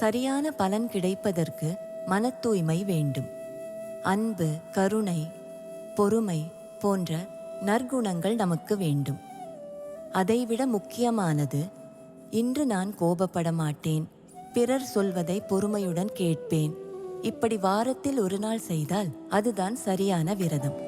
சரியான பலன் கிடைப்பதற்கு மன தூய்மை வேண்டும். அன்பு, கருணை, பொறுமை போன்ற நற்குணங்கள் நமக்கு வேண்டும். அதைவிட முக்கியமானது, இன்று நான் கோபப்பட மாட்டேன், பிறர் சொல்வதை பொறுமையுடன் கேட்பேன். இப்படி வாரத்தில் ஒரு நாள் செய்தால் அதுதான் சரியான விரதம்.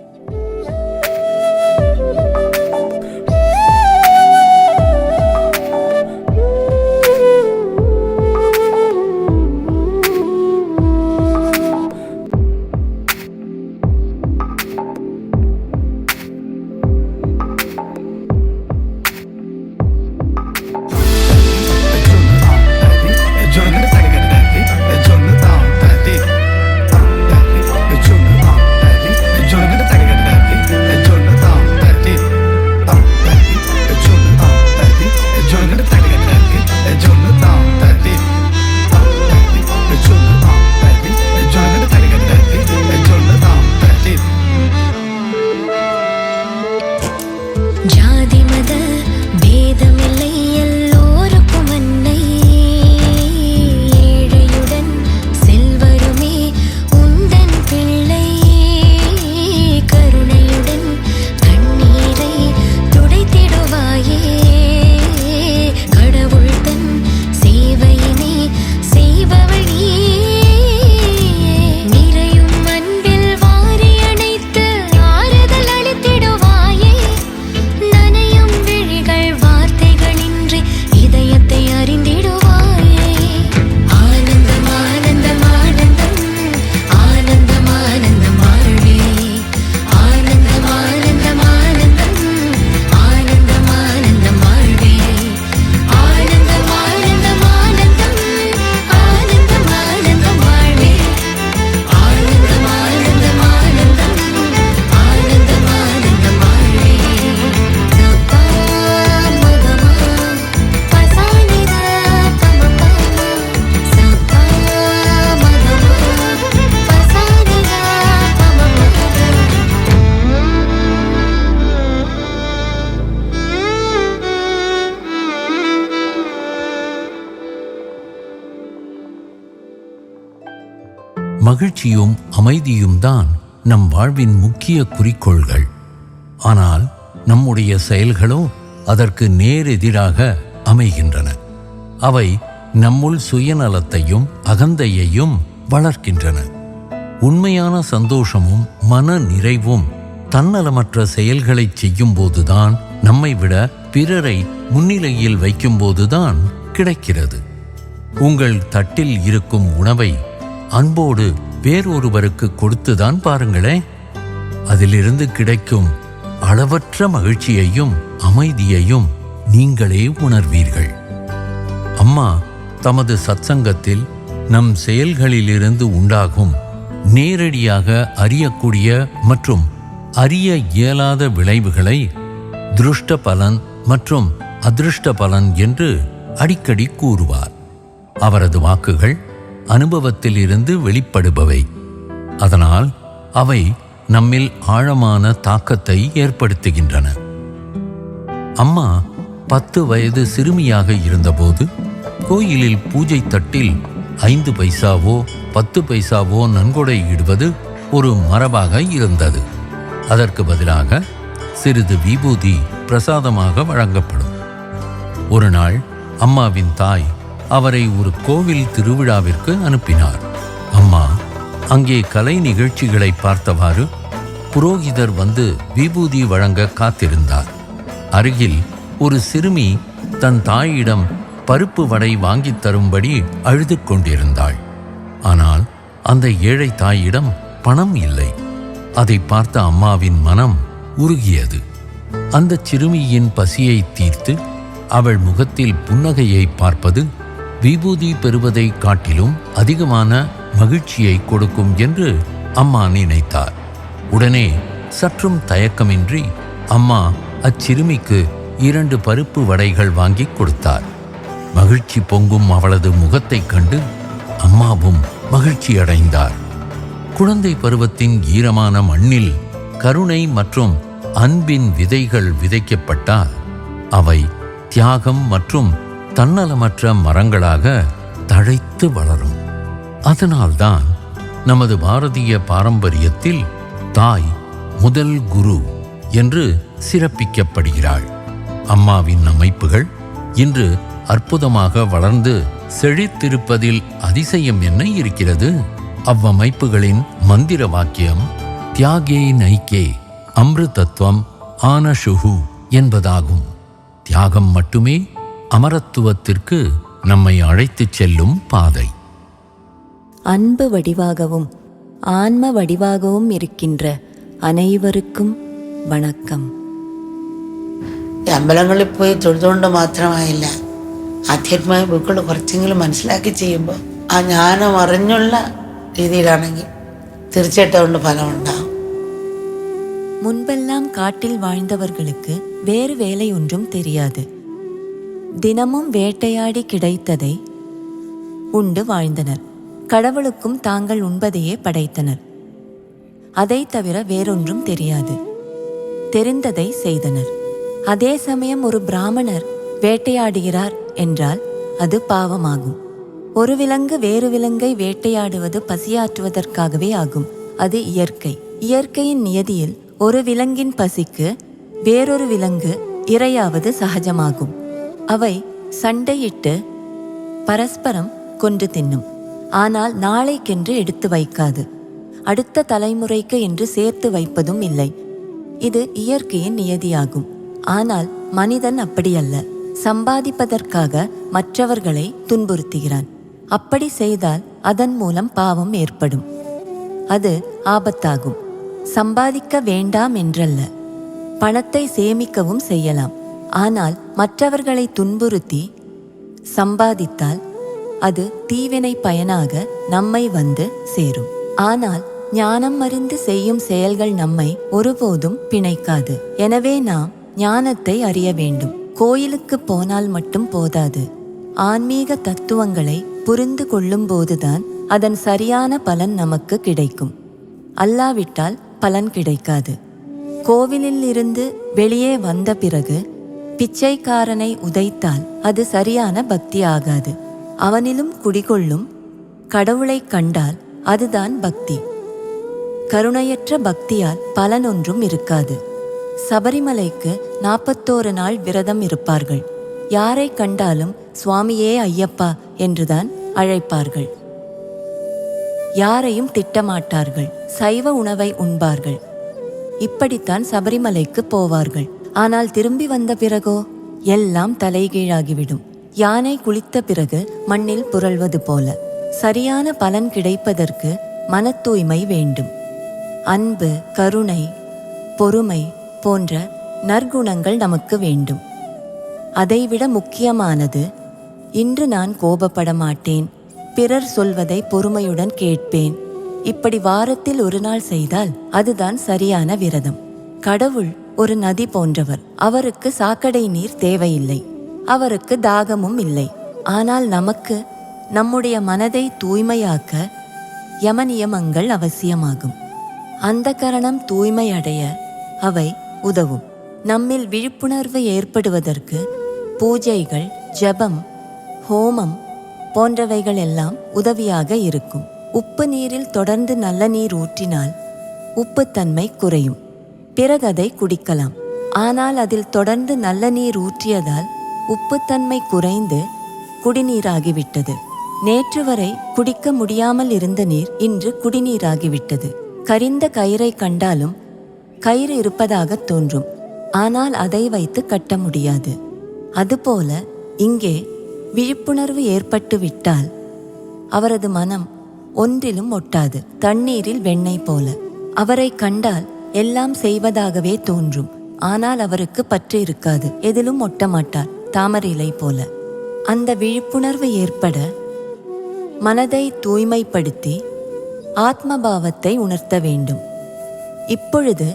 மகிழ்ச்சியும் அமைதியும் தான் நம் வாழ்வின் முக்கிய குறிக்கோள்கள். ஆனால் நம்முடைய செயல்களோ அதற்கு நேரெதிராக அமைகின்றன. அவை நம்முள் சுயநலத்தையும் அகந்தையையும் வளர்க்கின்றன. உண்மையான சந்தோஷமும் மன நிறைவும் தன்னலமற்ற செயல்களை செய்யும் போதுதான், நம்மை விட பிறரை முன்னிலையில் வைக்கும்போதுதான் கிடைக்கிறது. உங்கள் தட்டில் இருக்கும் உணவை அன்போடு வேறொருவருக்கு கொடுத்துதான் பாருங்களேன். அதிலிருந்து கிடைக்கும் அளவற்ற மகிழ்ச்சியையும் அமைதியையும் நீங்களே உணர்வீர்கள். அம்மா தமது சத்சங்கத்தில் நம் செயல்களிலிருந்து உண்டாகும் நேரடியாக அறியக்கூடிய மற்றும் அறிய இயலாத விளைவுகளை திருஷ்ட பலன் மற்றும் அதிருஷ்ட பலன் என்று அடிக்கடி கூறுவார். அவரது வாக்குகள் அனுபவத்தில் இருந்து வெளிப்படுபவை. அதனால் அவை நம்மில் ஆழமான தாக்கத்தை ஏற்படுத்துகின்றன. அம்மா 10 வயது சிறுமியாக இருந்தபோது கோயிலில் பூஜை தட்டில் 5 பைசாவோ 10 பைசாவோ நன்கொடை இடுவது ஒரு மரபாக இருந்தது. அதற்கு பதிலாக சிறிது விபூதி பிரசாதமாக வழங்கப்படும். ஒரு நாள் அம்மாவின் தாய் அவரை ஒரு கோவில் திருவிழாவிற்கு அனுப்பினார். அம்மா அங்கே கலை நிகழ்ச்சிகளை பார்த்தவாறு புரோகிதர் வந்து விபூதி வழங்க காத்திருந்தார். அருகில் ஒரு சிறுமி தன் தாயிடம் பருப்பு வடை வாங்கித் தரும்படி அழுது கொண்டிருந்தாள். ஆனால் அந்த ஏழை தாயிடம் பணம் இல்லை. அதை பார்த்த அம்மாவின் மனம் உருகியது. அந்த சிறுமியின் பசியை தீர்த்து அவள் முகத்தில் புன்னகையை பார்ப்பது விபூதி பெறுவதை காட்டிலும் அதிகமான மகிழ்ச்சியை கொடுக்கும் என்று அம்மா நினைத்தார். உடனே சற்றும் தயக்கமின்றி அம்மா அச்சிறுமிக்கு 2 பருப்பு வடைகள் வாங்கி கொடுத்தார். மகிழ்ச்சி பொங்கும் அவளது முகத்தைக் கண்டு அம்மாவும் மகிழ்ச்சி அடைந்தார். குழந்தை பருவத்தின் ஈரமான மண்ணில் கருணை மற்றும் அன்பின் விதைகள் விதைக்கப்பட்டால் அவை தியாகம் மற்றும் தன்னலமற்ற மரங்களாக தழைத்து வளரும். அதனால்தான் நமது பாரதிய பாரம்பரியத்தில் தாய் முதல் குரு என்று சிறப்பிக்கப்படுகிறாள். அம்மாவின் அமைப்புகள் இன்று அற்புதமாக வளர்ந்து செழித்திருப்பதில் அதிசயம் என்ன இருக்கிறது? அவ்வமைப்புகளின் மந்திர வாக்கியம் தியாகே நைக்கே அம்ருதத்வம் ஆனஷுஹு என்பதாகும். தியாகம் மட்டுமே அமரத்துவத்திற்கு நம்மை அழைத்துச் செல்லும் பாதை. அன்பு வடிவாகவும் ஆன்ம வடிவாகவும் இருக்கின்ற അനേവർക്കും വണക്കം. അമ്പലങ്ങളിൽ പോയി തൊഴുതുകൊണ്ട് മാത്രമായില്ല, ആധ്യാത്മിക ബുക്കുകൾ കുറച്ചെങ്കിലും മനസ്സിലാക്കി ചെയ്യുമ്പോൾ ആ ജ്ഞാനം അറിഞ്ഞുള്ള രീതിയിലാണെങ്കിൽ തീർച്ചയായിട്ടും അതുകൊണ്ട് ഫലമുണ്ടാകും. முன்பெல்லாம் காட்டில் வாழ்ந்தவர்களுக்கு வேறு வேலை ஒன்றும் தெரியாது. தினமும் வேட்டையாடி கிடைத்ததை உண்டு வாழ்ந்தனர். கடவுளுக்கும் தாங்கள் உண்பதையே படைத்தனர். அதை தவிர வேறொன்றும் தெரியாது. தெரிந்ததை செய்தனர். அதே சமயம் ஒரு பிராமணர் வேட்டையாடுகிறார் என்றால் அது பாவமாகும். ஒரு விலங்கு வேறு விலங்கை வேட்டையாடுவது பசியாற்றுவதற்காகவே ஆகும். அது இயற்கை. இயற்கையின் நியதியில் ஒரு விலங்கின் பசிக்கு வேறொரு விலங்கு இரையாவது சகஜமாகும். அவை சண்டையிட்டு பரஸ்பரம் கொன்று தின்னும். ஆனால் நாளைக்கென்று எடுத்து வைக்காது. அடுத்த தலைமுறைக்கு என்று சேர்த்து வைப்பதும் இல்லை. இது இயற்கையின் நியதியாகும். ஆனால் மனிதன் அப்படியல்ல. சம்பாதிப்பதற்காக மற்றவர்களை துன்புறுத்துகிறான். அப்படி செய்தால் அதன் மூலம் பாவம் ஏற்படும். அது ஆபத்தாகும். சம்பாதிக்க வேண்டாம் என்றல்ல, பணத்தை சேமிக்கவும் செய்யலாம். ஆனால் மற்றவர்களை துன்புறுத்தி சம்பாதித்தால் அது தீவினை பயனாக நம்மை வந்து சேரும். ஆனால் ஞானம் அறிந்து செய்யும் செயல்கள் நம்மை ஒருபோதும் பிணைக்காது. எனவே நாம் ஞானத்தை அறிய வேண்டும். கோயிலுக்கு போனால் மட்டும் போதாது. ஆன்மீக தத்துவங்களை புரிந்து கொள்ளும் போதுதான் அதன் சரியான பலன் நமக்கு கிடைக்கும். அல்லாவிட்டால் பலன் கிடைக்காது. கோவிலில் இருந்து வெளியே வந்த பிறகு பிச்சைக்காரனை உதைத்தால் அது சரியான பக்தி ஆகாது. அவனிலும் குடிகொள்ளும் கடவுளை கண்டால் அதுதான் பக்தி. கருணையற்ற பக்தியால் பலனொன்றும் இருக்காது. சபரிமலைக்கு 41 நாள் விரதம் இருப்பார்கள். யாரை கண்டாலும் சுவாமியே ஐயப்பா என்றுதான் அழைப்பார்கள். யாரையும் திட்டமாட்டார்கள். சைவ உணவை உண்பார்கள். இப்படித்தான் சபரிமலைக்கு போவார்கள். ஆனால் திரும்பி வந்த பிறகோ எல்லாம் தலைகீழாகிவிடும். யானை குளித்த பிறகு மண்ணில் புரள்வது போல. சரியான பலன் கிடைப்பதற்கு மன தூய்மை வேண்டும். அன்பு, கருணை, பொறுமை போன்ற நற்குணங்கள் நமக்கு வேண்டும். அதைவிட முக்கியமானது, இன்று நான் கோபப்பட மாட்டேன், பிறர் சொல்வதை பொறுமையுடன் கேட்பேன். இப்படி வாரத்தில் ஒரு நாள் செய்தால் அதுதான் சரியான விரதம். கடவுள் ஒரு நதி போன்றவர். அவருக்கு சாக்கடை நீர் தேவையில்லை. அவருக்கு தாகமும் இல்லை. ஆனால் நமக்கு நம்முடைய மனதை தூய்மையாக்க யமநியமங்கள் அவசியமாகும். அந்த கரணம் தூய்மை அடைய அவை உதவும். நம்மில் விழிப்புணர்வு ஏற்படுவதற்கு பூஜைகள், ஜபம், ஹோமம் போன்றவைகள் எல்லாம் உதவியாக இருக்கும். உப்பு நீரில் தொடர்ந்து நல்ல நீர் ஊற்றினால் உப்புத்தன்மை குறையும். பிறகு அதை குடிக்கலாம். ஆனால் அதில் தொடர்ந்து நல்ல நீர் ஊற்றியதால் உப்புத்தன்மை குறைந்து குடிநீராகிவிட்டது. நேற்று வரை குடிக்க முடியாமல் இருந்த நீர் இன்று குடிநீராகிவிட்டது. கரிந்த கயிறை கண்டாலும் கயிறு இருப்பதாக தோன்றும். ஆனால் அதை வைத்து கட்ட முடியாது. அதுபோல இங்கே விழிப்புணர்வு ஏற்பட்டு விட்டால் அவரது மனம் ஒன்றிலும் ஒட்டாது. தண்ணீரில் வெண்ணெய் போல. அவரை கண்டால் எல்லாம் செய்வதாகவே தோன்றும். ஆனால் அவருக்கு பற்று இருக்காது. எதிலும் ஒட்டமாட்டார். தாமரை போல. அந்த விழிப்புணர்வு ஏற்பட மனதை தூய்மைப்படுத்தி ஆத்மபாவத்தை உணர்த்த வேண்டும். இப்பொழுது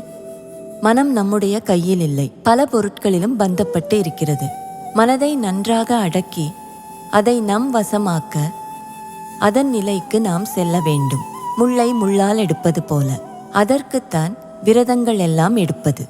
மனம் நம்முடைய கையில் இல்லை. பல பொருட்களிலும் பந்தப்பட்டு இருக்கிறது. மனதை நன்றாக அடக்கி அதை நம் வசமாக்க அதன் நிலைக்கு நாம் செல்ல வேண்டும். முள்ளை முள்ளால் எடுப்பது போல. அதற்குத்தான் விரதங்கள் எல்லாம் எடுப்பது.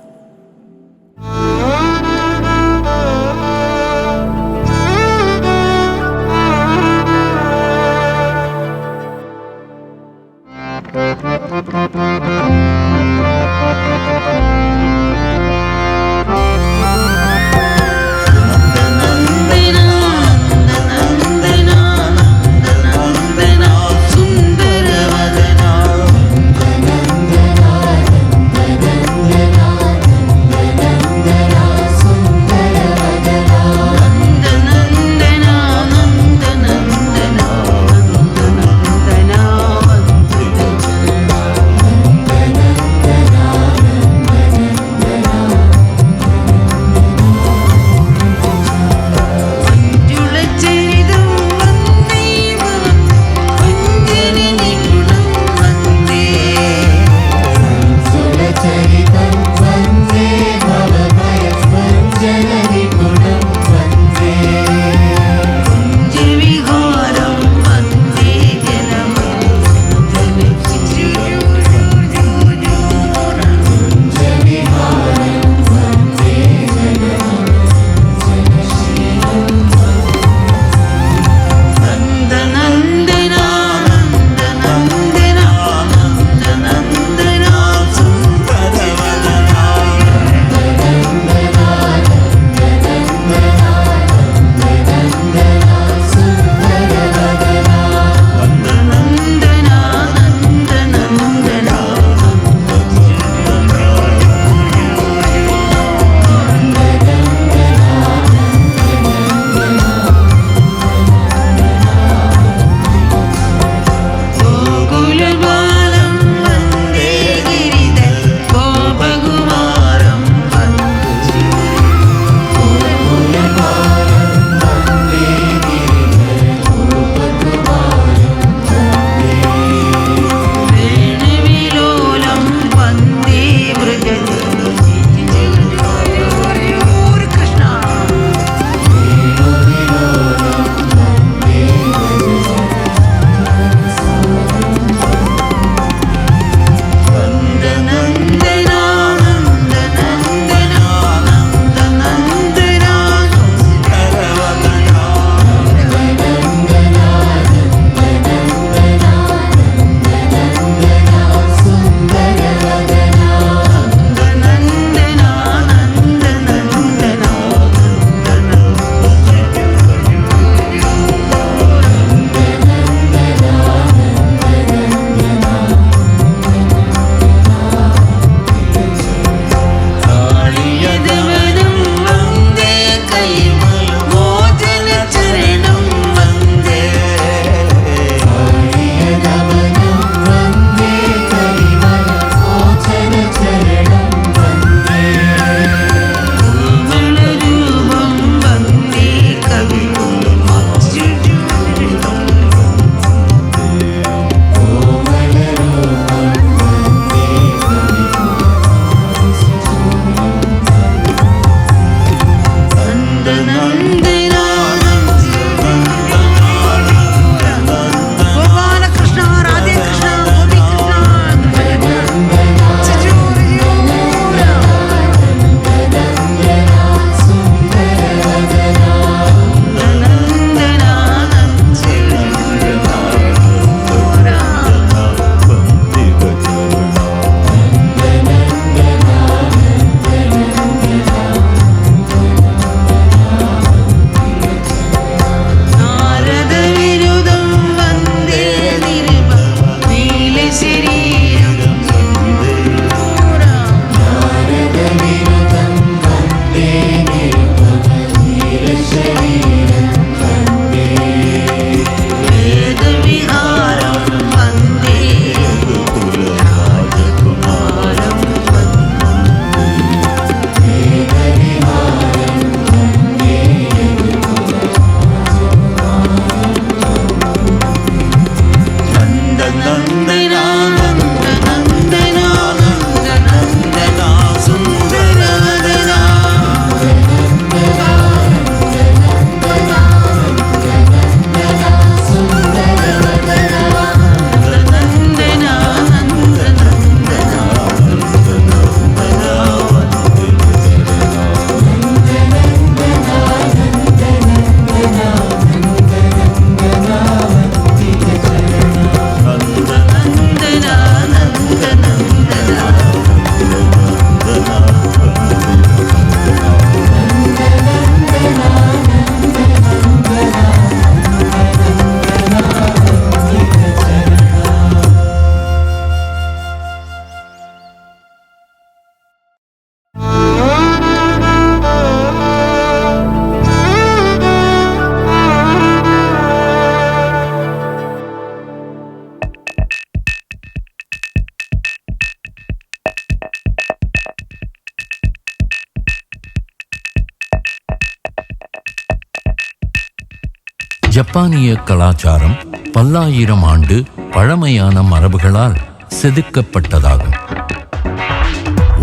ஜப்பானிய கலாச்சாரம் பல்லாயிரம் ஆண்டு பழமையான மரபுகளால் செதுக்கப்பட்டதாகும்.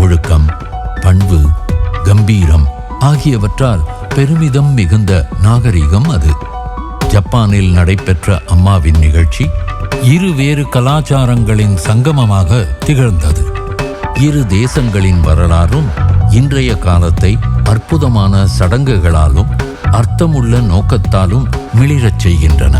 ஒழுக்கம், பண்பு, கம்பீரம் ஆகியவற்றால் பெருமிதம் மிகுந்த நாகரிகம் அது. ஜப்பானில் நடைபெற்ற அம்மாவின் நிகழ்ச்சி இருவேறு கலாச்சாரங்களின் சங்கமமாக திகழ்ந்தது. இரு தேசங்களின் வரலாறும் இன்றைய காலத்தை அற்புதமான சடங்குகளாலும் அர்த்தமுள்ள நோக்கத்தாலும் மிளிரச் செய்கின்றன.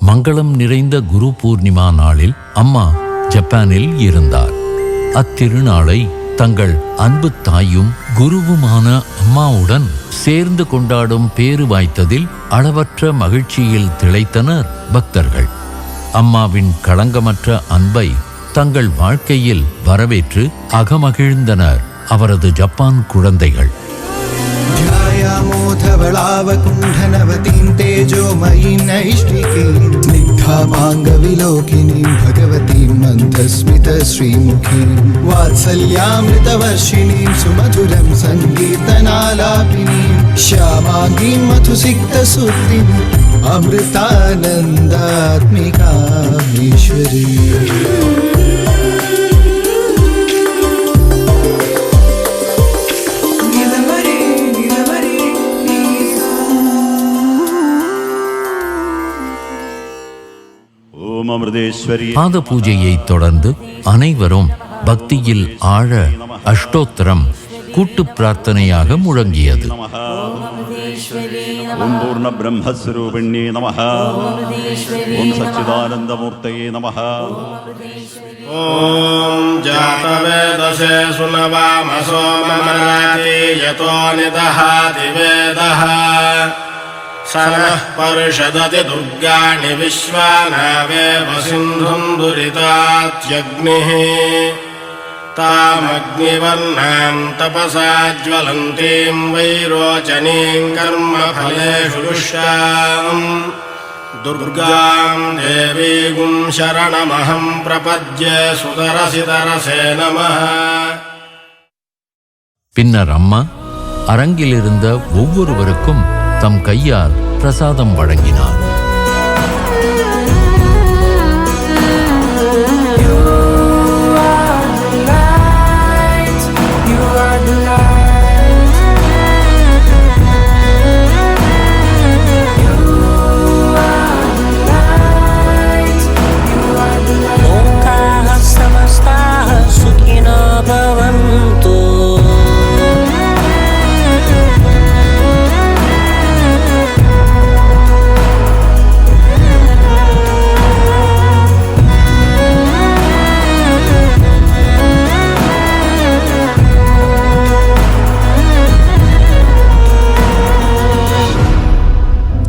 மங்களம் நிறைந்த குரு பூர்ணிமா நாளில் அம்மா ஜப்பானில் இருந்தார். அத்திருநாளை தங்கள் அன்பு தாயும் குருவுமான அம்மாவுடன் சேர்ந்து கொண்டாடும் பேறு வாய்த்ததில் அளவற்ற மகிழ்ச்சியில் திளைத்தனர் பக்தர்கள். அம்மாவின் களங்கமற்ற அன்பை தங்கள் வாழ்க்கையில் வரவேற்று அகமகிழ்ந்தனர் அவரது ஜப்பான் குழந்தைகள். धवलावकुण्ठनवतीं तेजोमयीं नैष्टिकीं स्निग्धापाङ्गविलोकिनीं भगवतीं मन्दस्मितश्रीमुखीं वात्सल्यामृतवर्षिणीं सुमधुरं सङ्गीतनालापिनीं श्यामाङ्गीं मधुसिक्तसूक्तिम् अमृतानन्दात्मिकामीश्वरी. பாத பூஜையை தொடர்ந்து அனைவரும் பக்தியில் ஆழ அஷ்டோத்திரம் கூட்டு பிரார்த்தனையாக முழங்கியது. ஓம் பூர்ண பிரம்மஸ்வரூபிண்யே நமஹ. ஓம் சச்சிதானந்தமூர்த்தயே நமஹ. ஓம் ஜாதவேதசே சுனவாமசோ மமராதி யதோ நிதஹாதி வேதஹ சனः பரிஷததி துர்காணி விஸ்வானாவேவ சிந்தும் துரிதாத்யக்னிः தாமக்னிவர்ணாம் தபசா ஜ்வலந்தீம் வைரோச்சனீம் கர்மஃபலேஷு துஷ்டாம் துர்காம் தேவீகும் சரணமஹம் பிரபத்யே சுதரசிதரசே நமः. பின்னர் அம்மா அரங்கிலிருந்த ஒவ்வொருவருக்கும் தம் கையால் பிரசாதம் வழங்கினார்.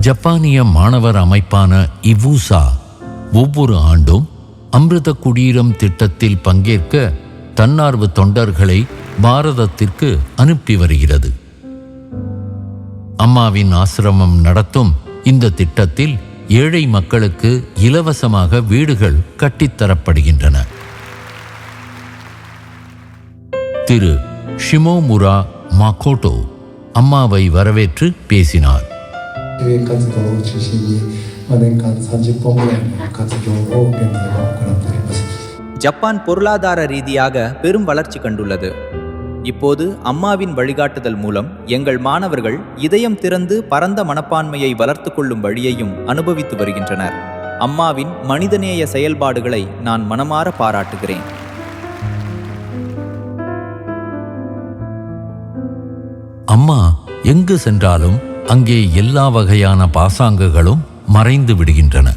ஜப்பானிய மாணவர் அமைப்பான இவூசா ஒவ்வொரு ஆண்டும் அமிர்த குடீரம் திட்டத்தில் பங்கேற்க தன்னார்வ தொண்டர்களை பாரதத்திற்கு அனுப்பி வருகிறது. அம்மாவின் ஆசிரமம் நடத்தும் இந்த திட்டத்தில் ஏழை மக்களுக்கு இலவசமாக வீடுகள் கட்டித்தரப்படுகின்றன. திரு ஷிமோமுரா மாகோட்டோ அம்மாவை வரவேற்று பேசினார். ஜப்பான் பொருளாதார ரீதியாக பெரும் வளர்ச்சி கண்டுள்ளது. இப்போது அம்மாவின் வழிகாட்டுதல் மூலம் எங்கள் மாணவர்கள் இதயம் திறந்து பரந்த மனப்பான்மையை வளர்த்து கொள்ளும் வழியையும் அனுபவித்து வருகின்றனர். அம்மாவின் மனிதநேய செயல்பாடுகளை நான் மனமாற பாராட்டுகிறேன். அம்மா எங்கு சென்றாலும் அங்கே எல்லா வகையான பாசாங்குகளும் மறைந்து விடுகின்றன.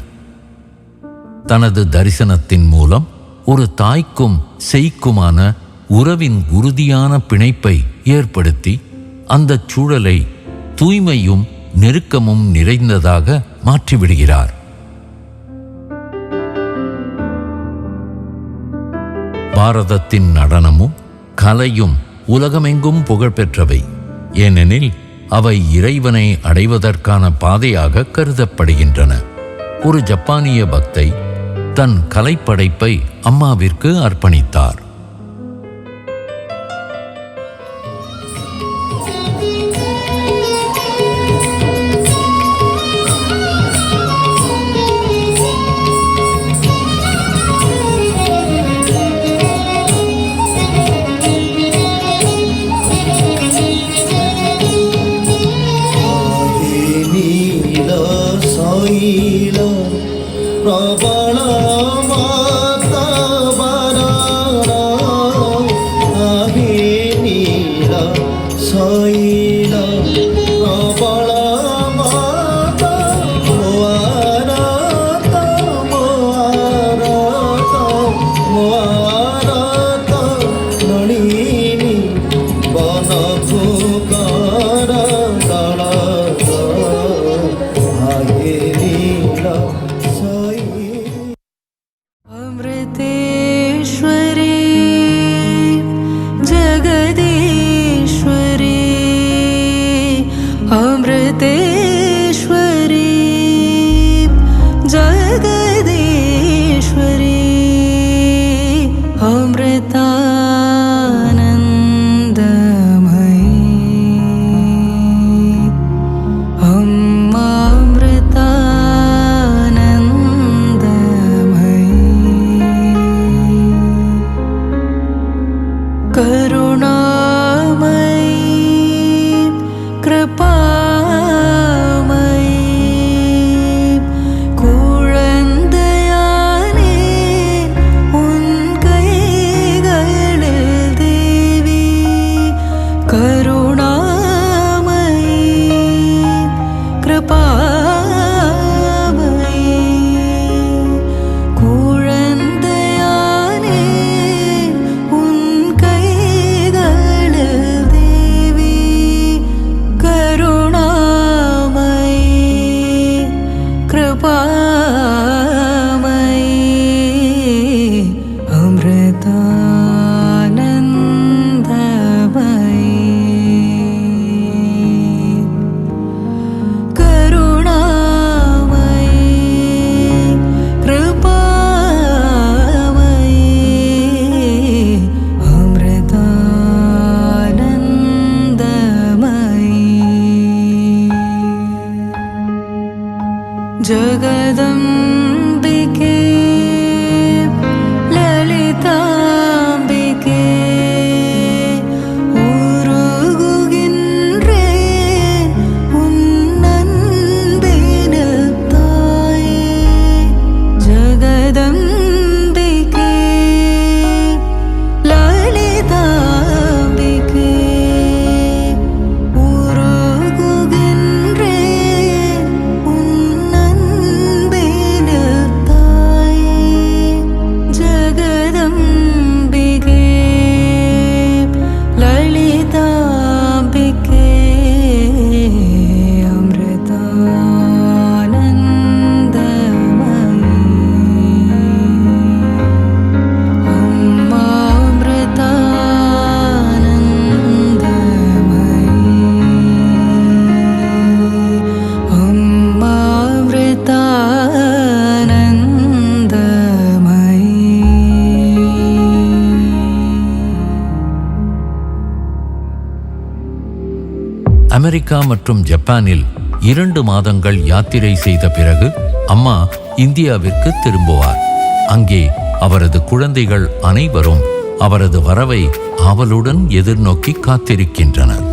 தனது தரிசனத்தின் மூலம் ஒரு தாய்க்கும் சேய்க்குமான உறவின் உறுதியான பிணைப்பை ஏற்படுத்தி அந்த சூழலை தூய்மையும் நெருக்கமும் நிறைந்ததாக மாற்றிவிடுகிறார். பாரதத்தின் நடனமும் கலையும் உலகமெங்கும் புகழ்பெற்றவை. ஏனெனில் அவை இறைவனை அடைவதற்கான பாதையாக கருதப்படுகின்றன. ஒரு ஜப்பானிய பக்தை தன் கலைப்படைப்பை அம்மாவிற்கு அர்ப்பணித்தார். जगदम्बिके ललिताम्बिके उरुगुगिன்றேன் உன்னன்பின தாயே जगदम्बिके ललिताम्बिके உருகுகின்றேன் உன்னன்பின தாயே जगदम्बिके ललिताम्बिके அமெரிக்கா மற்றும் ஜப்பானில் 2 மாதங்கள் யாத்திரை செய்த பிறகு அம்மா இந்தியாவிற்கு திரும்புவார். அங்கே அவரது குழந்தைகள் அனைவரும் அவரது வரவை ஆவலுடன் எதிர்நோக்கி காத்திருக்கின்றனர்.